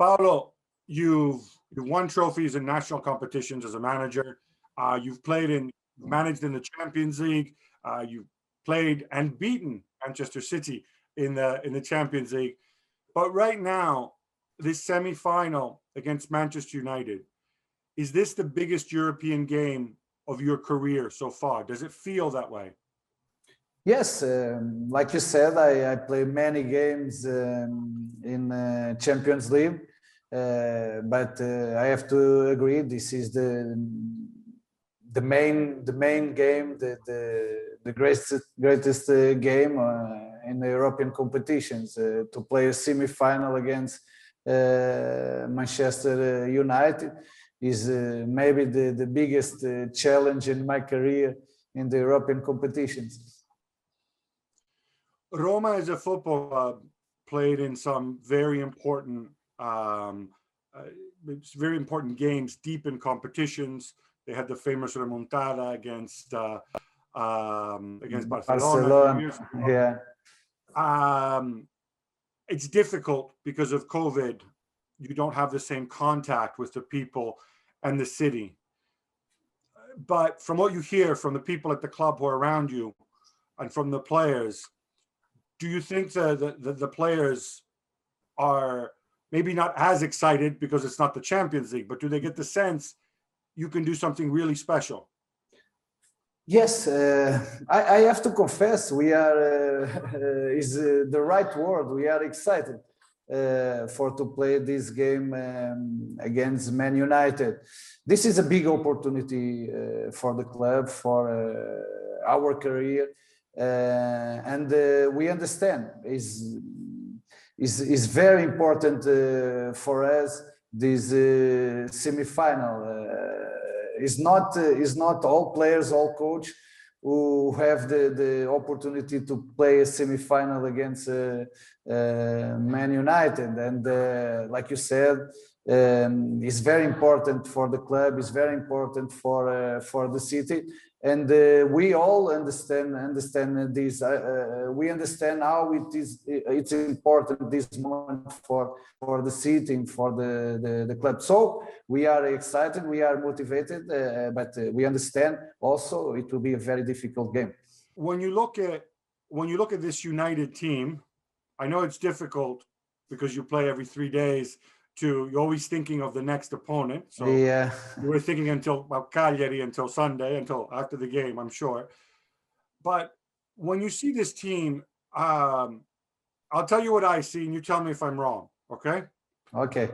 Paulo, you've won trophies in national competitions as a manager. You've managed in the Champions League. You've played and beaten Manchester City in the Champions League. But right now, this semi-final against Manchester United, is this the biggest European game of your career so far? Does it feel that way? Yes, like you said, I play many games in Champions League, but I have to agree, this is the main game, the greatest game in the European competitions. To play a semi-final against Manchester United is maybe the biggest challenge in my career in the European competitions. Roma is a football club, played in some very important games deep in competitions. They had the famous remontada against Barcelona. Yeah. It's difficult because of COVID. You don't have the same contact with the people and the city. But from what you hear from the people at the club who are around you and from the players, do you think the players are maybe not as excited because it's not the Champions League, but do they get the sense you can do something really special? Yes, I have to confess, we are, is the right word, we are excited to play this game against Man United. This is a big opportunity for the club, for our career. And we understand is very important for us. This semi-final is not all players, all coach who have the opportunity to play a semi-final against Man United, and like you said, it's very important for the club. It's very important for the city. And we all understand this. We understand how it's important this moment for the city and for the club. So we are excited, we are motivated, but we understand also it will be a very difficult game. When you look at this United team, I know it's difficult because you play every 3 days. You're always thinking of the next opponent. So yeah, you were thinking about Cagliari until Sunday, until after the game, I'm sure. But when you see this team, I'll tell you what I see, and you tell me if I'm wrong. Okay? Okay.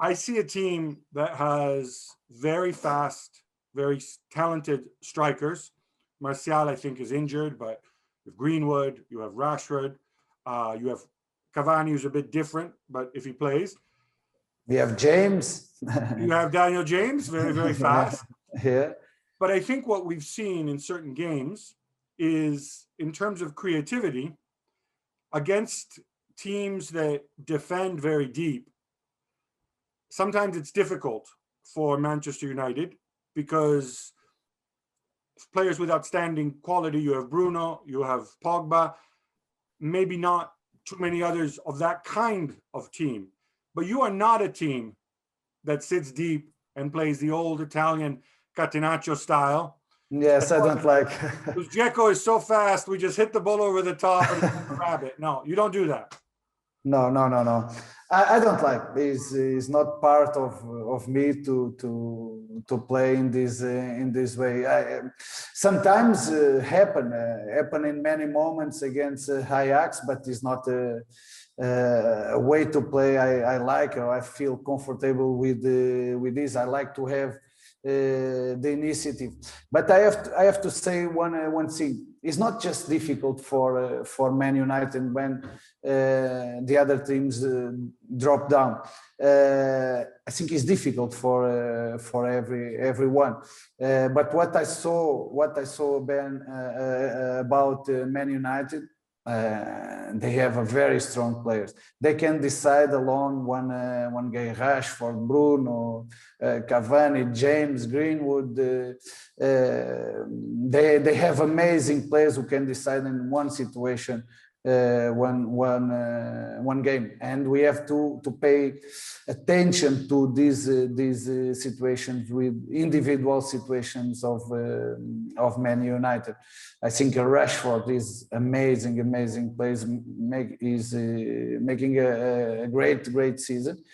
I see a team that has very fast, very talented strikers. Martial, I think, is injured, but you have Greenwood, you have Rashford, you have Cavani, who's a bit different, but if he plays. We have James. You have Daniel James, very, very fast. Yeah. But I think what we've seen in certain games is, in terms of creativity, against teams that defend very deep, sometimes it's difficult for Manchester United because players with outstanding quality, you have Bruno, you have Pogba, maybe not too many others of that kind of team. But you are not a team that sits deep and plays the old Italian catenaccio style. Yes, I don't like. Dzeko is so fast, we just hit the ball over the top and grab it. No, you don't do that. No. I don't like. It's not part of me to play in this way. Sometimes happen in many moments against Ajax, but it's not a way to play I like, or I feel comfortable with this. I like to have the initiative. But I have to say one thing. It's not just difficult for Man United when the other teams drop down. I think it's difficult for everyone. But what I saw Ben about Man United. They have a very strong players. They can decide alone one game. Rashford, Bruno, Cavani, James, Greenwood. They have amazing players who can decide in one situation one game, and we have to pay attention to these situations with individual situations of Man United. I think Rashford is amazing plays, is making a great season,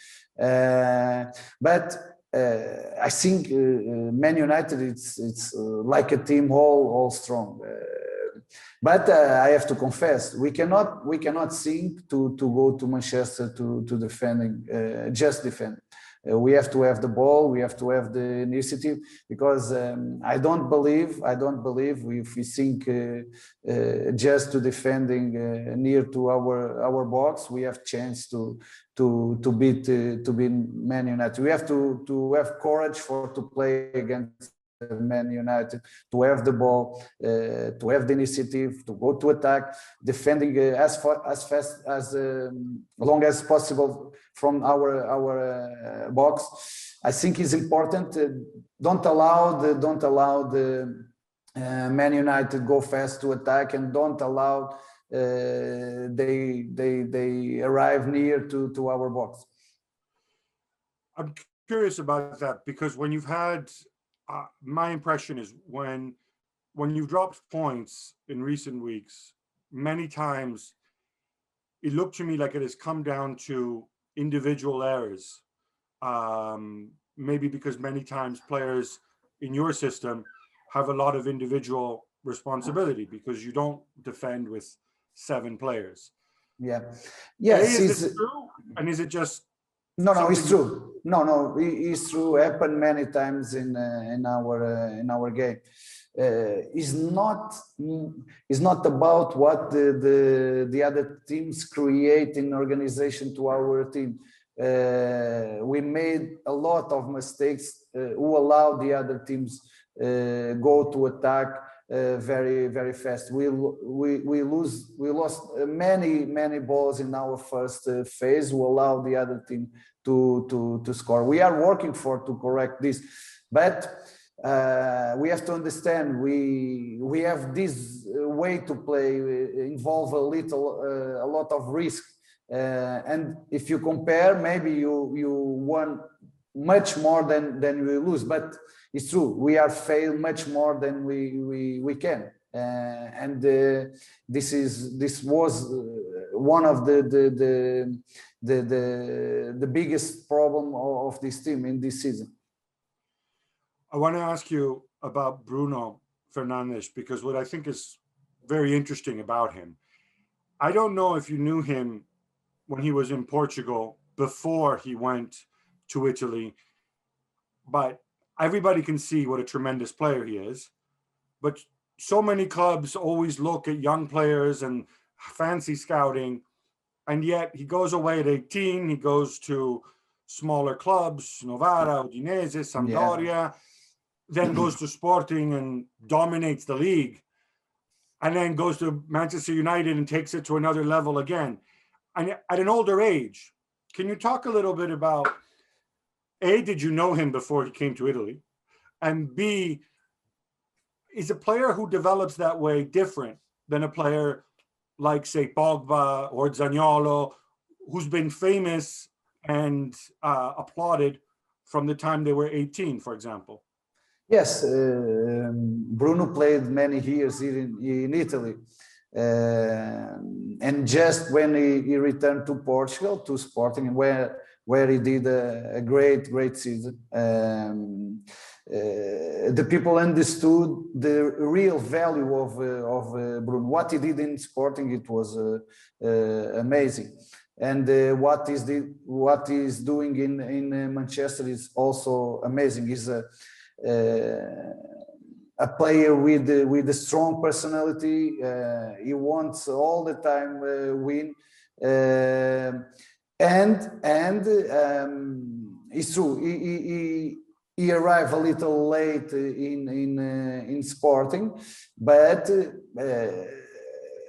but I think Man United it's like a team all strong. But I have to confess, we cannot think to go to Manchester to defending, just defend. We have to have the ball, we have to have the initiative, because I don't believe if we think just to defending near to our box, we have chance to beat Man United. We have to have courage to play against Man United, to have the ball, to have the initiative, to go to attack, defending as fast as long as possible from our box. I think is important. Don't allow the Man United go fast to attack, and don't allow they arrive near to our box. I'm curious about that, because when you've had my impression is when you've dropped points in recent weeks, many times it looked to me like it has come down to individual errors. Maybe because many times players in your system have a lot of individual responsibility, because you don't defend with 7 players. Yes. Is this true? And is it just No, it's true. No, it's true. Happened many times in our game. It's not about what the other teams create in organization to our team. We made a lot of mistakes who allow the other teams go to attack very fast. We lost many balls in our first phase, who allow the other team to score. We are working to correct this, but we have to understand we have this way to play involve a lot of risk, and if you compare, maybe you won much more than we lose, but it's true, we are fail much more than we can, and this was one of the biggest problem of this team in this season. I want to ask you about Bruno Fernandes, because what I think is very interesting about him, I don't know if you knew him when he was in Portugal before he went to Italy, but everybody can see what a tremendous player he is. But so many clubs always look at young players and fancy scouting, and yet he goes away at 18, he goes to smaller clubs, Novara, Udinese, Sampdoria, then goes to Sporting and dominates the league, and then goes to Manchester United and takes it to another level again. And at an older age, can you talk a little bit about, A, did you know him before he came to Italy? And B, is a player who develops that way different than a player like, say, Pogba or Zaniolo, who's been famous and applauded from the time they were 18, for example? Yes, Bruno played many years here in Italy. And just when he returned to Portugal, to Sporting, where he did a great season, the people understood the real value of Bruno. What he did in Sporting, it was amazing, and what he's doing in Manchester is also amazing. He's a player with a strong personality. He wants all the time win, and it's true. He arrived a little late in Sporting, but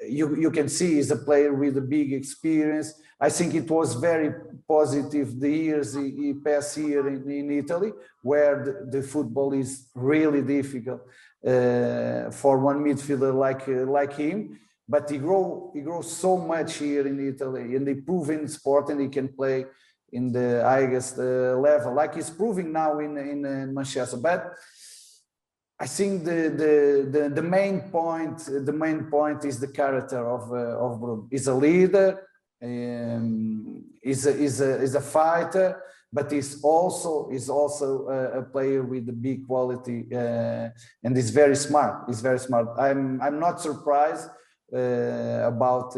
you can see he's a player with a big experience. I think it was very positive the years he passed here in Italy, where the football is really difficult for one midfielder like him. but he grows so much here in Italy, and he proven sport, and he can play in the highest level, like he's proving now in Manchester. But I think the main point is the character of Bruno. He's a leader, he's a fighter, but he's also a player with a big quality, and he's very smart. He's very smart. I'm not surprised about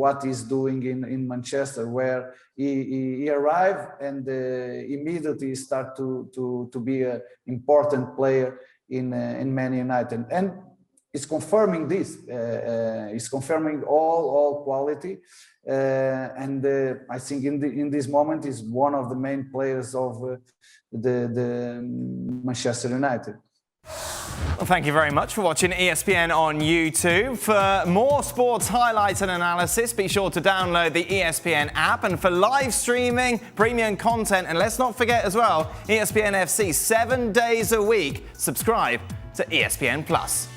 what he's doing in Manchester, where he arrived and immediately start to be an important player in Man United, and is confirming this. Is confirming all quality, and I think in this moment is one of the main players of the Manchester United. Well, thank you very much for watching ESPN on YouTube. For more sports highlights and analysis, be sure to download the ESPN app. And for live streaming, premium content, and let's not forget as well, ESPN FC 7 days a week. Subscribe to ESPN Plus.